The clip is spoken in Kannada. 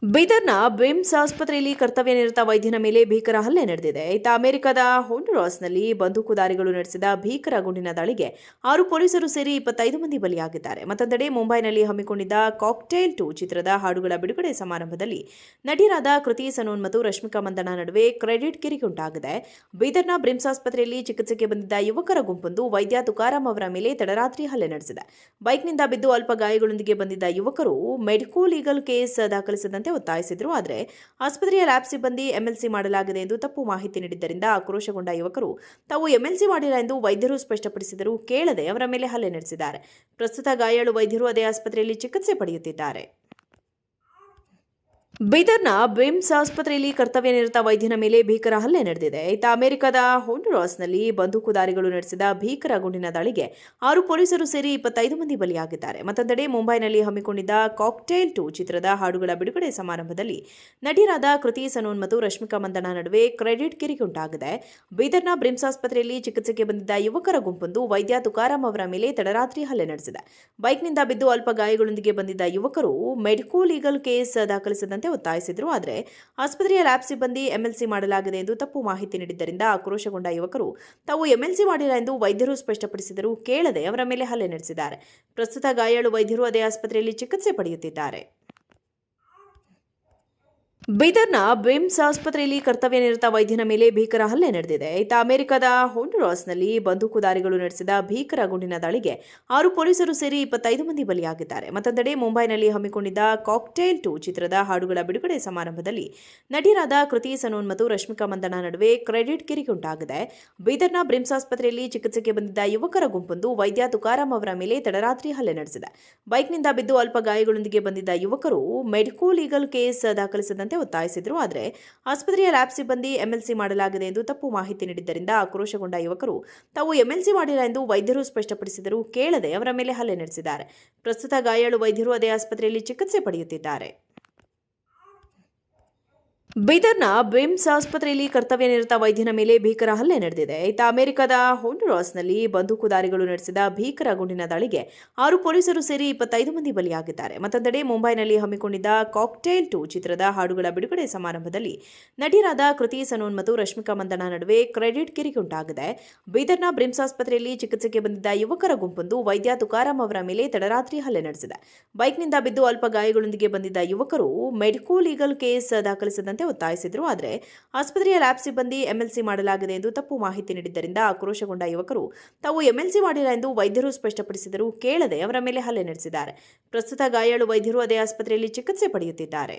ಬೀದರ್ನ ಬಿಮ್ಸ್ ಆಸ್ಪತ್ರೆಯಲ್ಲಿ ಕರ್ತವ್ಯ ನಿರತ ವೈದ್ಯನ ಮೇಲೆ ಭೀಕರ ಹಲ್ಲೆ ನಡೆದಿದೆ. ಇತ್ತ ಅಮೆರಿಕದ ಹೊಂಡುರಾಸ್ನಲ್ಲಿ ಬಂದೂಕುಧಾರಿಗಳು ನಡೆಸಿದ ಭೀಕರ ಗುಂಡಿನ ದಾಳಿಗೆ 6 ಪೊಲೀಸರು ಸೇರಿ 25 ಮಂದಿ ಬಲಿಯಾಗಿದ್ದಾರೆ. ಮತ್ತೊಂದೆಡೆ ಮುಂಬೈನಲ್ಲಿ ಹಮ್ಮಿಕೊಂಡಿದ್ದ ಕಾಕ್ಟೇಲ್ 2 ಚಿತ್ರದ ಹಾಡುಗಳ ಬಿಡುಗಡೆ ಸಮಾರಂಭದಲ್ಲಿ ನಟಿಯರಾದ ಕೃತಿ ಸನೂನ್ ಮತ್ತು ರಶ್ಮಿಕಾ ಮಂದಣ್ಣ ನಡುವೆ ಕ್ರೆಡಿಟ್ ಕಿರಿಕ್ ಉಂಟಾಗಿದೆ. ಬೀದರ್ನ ಬ್ರಿಮ್ಸ್ ಆಸ್ಪತ್ರೆಯಲ್ಲಿ ಚಿಕಿತ್ಸೆಗೆ ಬಂದಿದ್ದ ಯುವಕರ ಗುಂಪೊಂದು ವೈದ್ಯ ತುಕಾರಾಂ ಅವರ ಮೇಲೆ ತಡರಾತ್ರಿ ಹಲ್ಲೆ ನಡೆಸಿದೆ. ಬೈಕ್ನಿಂದ ಬಿದ್ದು ಅಲ್ಪ ಗಾಯಗಳೊಂದಿಗೆ ಬಂದಿದ್ದ ಯುವಕರು ಮೆಡಿಕೋ ಲೀಗಲ್ ಕೇಸ್ ದಾಖಲಿಸದಂತೆ ಒತ್ತಾಯಿಸಿದ್ರು. ಆದರೆ ಆಸ್ಪತ್ರೆಯ ಲ್ಯಾಬ್ ಸಿಬ್ಬಂದಿ ಎಂಎಲ್ಸಿ ಮಾಡಲಾಗಿದೆ ಎಂದು ತಪ್ಪು ಮಾಹಿತಿ ನೀಡಿದ್ದರಿಂದ ಆಕ್ರೋಶಗೊಂಡ ಯುವಕರು ತಾವು ಎಂಎಲ್ಸಿ ಮಾಡಿಲ್ಲ ಎಂದು ವೈದ್ಯರು ಸ್ಪಷ್ಟಪಡಿಸಿದರೂ ಕೇಳದೆ ಅವರ ಮೇಲೆ ಹಲ್ಲೆ ನಡೆಸಿದ್ದಾರೆ. ಪ್ರಸ್ತುತ ಗಾಯಾಳು ವೈದ್ಯರು ಅದೇ ಆಸ್ಪತ್ರೆಯಲ್ಲಿ ಚಿಕಿತ್ಸೆ ಪಡೆಯುತ್ತಿದ್ದಾರೆ. ಬೀದರ್ನ ಬಿಮ್ಸ್ ಆಸ್ಪತ್ರೆಯಲ್ಲಿ ಕರ್ತವ್ಯ ನಿರತ ವೈದ್ಯನ ಮೇಲೆ ಭೀಕರ ಹಲ್ಲೆ ನಡೆದಿದೆ. ಇತ್ತ ಅಮೆರಿಕದ ಹೊಂಡುರಾಸ್ನಲ್ಲಿ ಬಂದೂಕುಧಾರಿಗಳು ನಡೆಸಿದ ಭೀಕರ ಗುಂಡಿನ ದಾಳಿಗೆ 6 ಪೊಲೀಸರು ಸೇರಿ 25 ಮಂದಿ ಬಲಿಯಾಗಿದ್ದಾರೆ. ಮತ್ತೊಂದೆಡೆ ಮುಂಬೈನಲ್ಲಿ ಹಮ್ಮಿಕೊಂಡಿದ್ದ ಕಾಕ್ಟೇಲ್ 2 ಚಿತ್ರದ ಹಾಡುಗಳ ಬಿಡುಗಡೆ ಸಮಾರಂಭದಲ್ಲಿ ನಟಿಯರಾದ ಕೃತಿ ಸನೂನ್ ಮತ್ತು ರಶ್ಮಿಕಾ ಮಂದಣ್ಣ ನಡುವೆ ಕ್ರೆಡಿಟ್ ಕಿರಿಕ್ ಉಂಟಾಗಿದೆ. ಬೀದರ್ನ ಬ್ರಿಮ್ಸ್ ಆಸ್ಪತ್ರೆಯಲ್ಲಿ ಚಿಕಿತ್ಸೆಗೆ ಬಂದಿದ್ದ ಯುವಕರ ಗುಂಪೊಂದು ವೈದ್ಯ ತುಕಾರಾಂ ಅವರ ಮೇಲೆ ತಡರಾತ್ರಿ ಹಲ್ಲೆ ನಡೆಸಿದೆ. ಬೈಕ್ನಿಂದ ಬಿದ್ದು ಅಲ್ಪ ಗಾಯಗಳೊಂದಿಗೆ ಬಂದಿದ್ದ ಯುವಕರು ಮೆಡಿಕೋ ಲೀಗಲ್ ಕೇಸ್ ದಾಖಲಿಸದಂತೆ ಒತ್ತಾಯಿಸಿದ್ರು. ಆದರೆ ಆಸ್ಪತ್ರೆಯ ಲ್ಯಾಬ್ ಸಿಬ್ಬಂದಿ ಎಂಎಲ್ಸಿ ಮಾಡಲಾಗಿದೆ ಎಂದು ತಪ್ಪು ಮಾಹಿತಿ ನೀಡಿದ್ದರಿಂದ ಆಕ್ರೋಶಗೊಂಡ ಯುವಕರು ತಾವು ಎಂಎಲ್ಸಿ ಮಾಡಿಲ್ಲ ಎಂದು ವೈದ್ಯರು ಸ್ಪಷ್ಟಪಡಿಸಿದರೂ ಕೇಳದೆ ಅವರ ಮೇಲೆ ಹಲ್ಲೆ ನಡೆಸಿದ್ದಾರೆ. ಪ್ರಸ್ತುತ ಗಾಯಾಳು ವೈದ್ಯರು ಅದೇ ಆಸ್ಪತ್ರೆಯಲ್ಲಿ ಚಿಕಿತ್ಸೆ ಪಡೆಯುತ್ತಿದ್ದಾರೆ. ಬೀದರ್ನ ಬಿಮ್ಸ್ ಆಸ್ಪತ್ರೆಯಲ್ಲಿ ಕರ್ತವ್ಯ ನಿರತ ವೈದ್ಯನ ಮೇಲೆ ಭೀಕರ ಹಲ್ಲೆ ನಡೆದಿದೆ. ಇತ್ತ ಅಮೆರಿಕದ ಹೊಂಡುರಾಸ್ನಲ್ಲಿ ಬಂದೂಕುಧಾರಿಗಳು ನಡೆಸಿದ ಭೀಕರ ಗುಂಡಿನ ದಾಳಿಗೆ 6 ಪೊಲೀಸರು ಸೇರಿ 25 ಮಂದಿ ಬಲಿಯಾಗಿದ್ದಾರೆ. ಮತ್ತೊಂದೆಡೆ ಮುಂಬೈನಲ್ಲಿ ಹಮ್ಮಿಕೊಂಡಿದ್ದ ಕಾಕ್ಟೇಲ್ 2 ಚಿತ್ರದ ಹಾಡುಗಳ ಬಿಡುಗಡೆ ಸಮಾರಂಭದಲ್ಲಿ ನಟಿಯರಾದ ಕೃತಿ ಸನೂನ್ ಮತ್ತು ರಶ್ಮಿಕಾ ಮಂದಣ್ಣ ನಡುವೆ ಕ್ರೆಡಿಟ್ ಕಿರಿಕ್ ಉಂಟಾಗಿದೆ. ಬೀದರ್ನ ಬ್ರಿಮ್ಸ್ ಆಸ್ಪತ್ರೆಯಲ್ಲಿ ಚಿಕಿತ್ಸೆಗೆ ಬಂದಿದ್ದ ಯುವಕರ ಗುಂಪೊಂದು ವೈದ್ಯ ತುಕಾರಾಂ ಅವರ ಮೇಲೆ ತಡರಾತ್ರಿ ಹಲ್ಲೆ ನಡೆಸಿದೆ. ಬೈಕ್ನಿಂದ ಬಿದ್ದು ಅಲ್ಪ ಗಾಯಗಳೊಂದಿಗೆ ಬಂದಿದ್ದ ಯುವಕರು ಮೆಡಿಕೋ ಲೀಗಲ್ ಕೇಸ್ ದಾಖಲಿಸದಂತೆ ಒತ್ತಾಯಿಸಿದ್ರು. ಆದರೆ ಆಸ್ಪತ್ರೆಯ ಲ್ಯಾಬ್ ಸಿಬ್ಬಂದಿ ಎಂಎಲ್ಸಿ ಮಾಡಲಾಗಿದೆ ಎಂದು ತಪ್ಪು ಮಾಹಿತಿ ನೀಡಿದ್ದರಿಂದ ಆಕ್ರೋಶಗೊಂಡ ಯುವಕರು ತಾವು ಎಂಎಲ್ಸಿ ಮಾಡಿಲ್ಲ ಎಂದು ವೈದ್ಯರು ಸ್ಪಷ್ಟಪಡಿಸಿದರೂ ಕೇಳದೆ ಅವರ ಮೇಲೆ ಹಲ್ಲೆ ನಡೆಸಿದ್ದಾರೆ. ಪ್ರಸ್ತುತ ಗಾಯಾಳು ವೈದ್ಯರು ಅದೇ ಆಸ್ಪತ್ರೆಯಲ್ಲಿ ಚಿಕಿತ್ಸೆ ಪಡೆಯುತ್ತಿದ್ದಾರೆ. ಬೀದರ್ನ ಬಿಮ್ಸ್ ಆಸ್ಪತ್ರೆಯಲ್ಲಿ ಕರ್ತವ್ಯ ನಿರತ ವೈದ್ಯನ ಮೇಲೆ ಭೀಕರ ಹಲ್ಲೆ ನಡೆದಿದೆ. ಇತ್ತ ಅಮೆರಿಕದ ಹೊಂಡುರಾಸ್ನಲ್ಲಿ ಬಂದೂಕುಧಾರಿಗಳು ನಡೆಸಿದ ಭೀಕರ ಗುಂಡಿನ ದಾಳಿಗೆ 6 ಪೊಲೀಸರು ಸೇರಿ 25 ಮಂದಿ ಬಲಿಯಾಗಿದ್ದಾರೆ. ಮತ್ತೊಂದೆಡೆ ಮುಂಬೈನಲ್ಲಿ ಹಮ್ಮಿಕೊಂಡಿದ್ದ ಕಾಕ್ಟೇಲ್ 2 ಚಿತ್ರದ ಹಾಡುಗಳ ಬಿಡುಗಡೆ ಸಮಾರಂಭದಲ್ಲಿ ನಟಿಯರಾದ ಕೃತಿ ಸನೂನ್ ಮತ್ತು ರಶ್ಮಿಕಾ ಮಂದಣ್ಣ ನಡುವೆ ಕ್ರೆಡಿಟ್ ಕಿರಿಕ್ ಉಂಟಾಗಿದೆ. ಬೀದರ್ನ ಬ್ರಿಮ್ಸ್ ಆಸ್ಪತ್ರೆಯಲ್ಲಿ ಚಿಕಿತ್ಸೆಗೆ ಬಂದಿದ್ದ ಯುವಕರ ಗುಂಪೊಂದು ವೈದ್ಯ ತುಕಾರಾಂ ಅವರ ಮೇಲೆ ತಡರಾತ್ರಿ ಹಲ್ಲೆ ನಡೆಸಿದೆ. ಬೈಕ್ನಿಂದ ಬಿದ್ದು ಅಲ್ಪ ಗಾಯಗಳೊಂದಿಗೆ ಬಂದಿದ್ದ ಯುವಕರು ಮೆಡಿಕೋ ಲೀಗಲ್ ಕೇಸ್ ದಾಖಲಿಸದಂತೆ ಒತ್ತಾಯಿಸಿದ್ರು. ಆದರೆ ಆಸ್ಪತ್ರೆಯ ಲ್ಯಾಬ್ ಸಿಬ್ಬಂದಿ ಎಂಎಲ್ಸಿ ಮಾಡಲಾಗಿದೆ ಎಂದು ತಪ್ಪು ಮಾಹಿತಿ ನೀಡಿದ್ದರಿಂದ ಆಕ್ರೋಶಗೊಂಡ ಯುವಕರು ತಾವು ಎಂಎಲ್ಸಿ ಮಾಡಿಲ್ಲ ಎಂದು ವೈದ್ಯರು ಸ್ಪಷ್ಟಪಡಿಸಿದರೂ ಕೇಳದೆ ಅವರ ಮೇಲೆ ಹಲ್ಲೆ ನಡೆಸಿದ್ದಾರೆ. ಪ್ರಸ್ತುತ ಗಾಯಾಳು ವೈದ್ಯರು ಅದೇ ಆಸ್ಪತ್ರೆಯಲ್ಲಿ ಚಿಕಿತ್ಸೆ ಪಡೆಯುತ್ತಿದ್ದಾರೆ.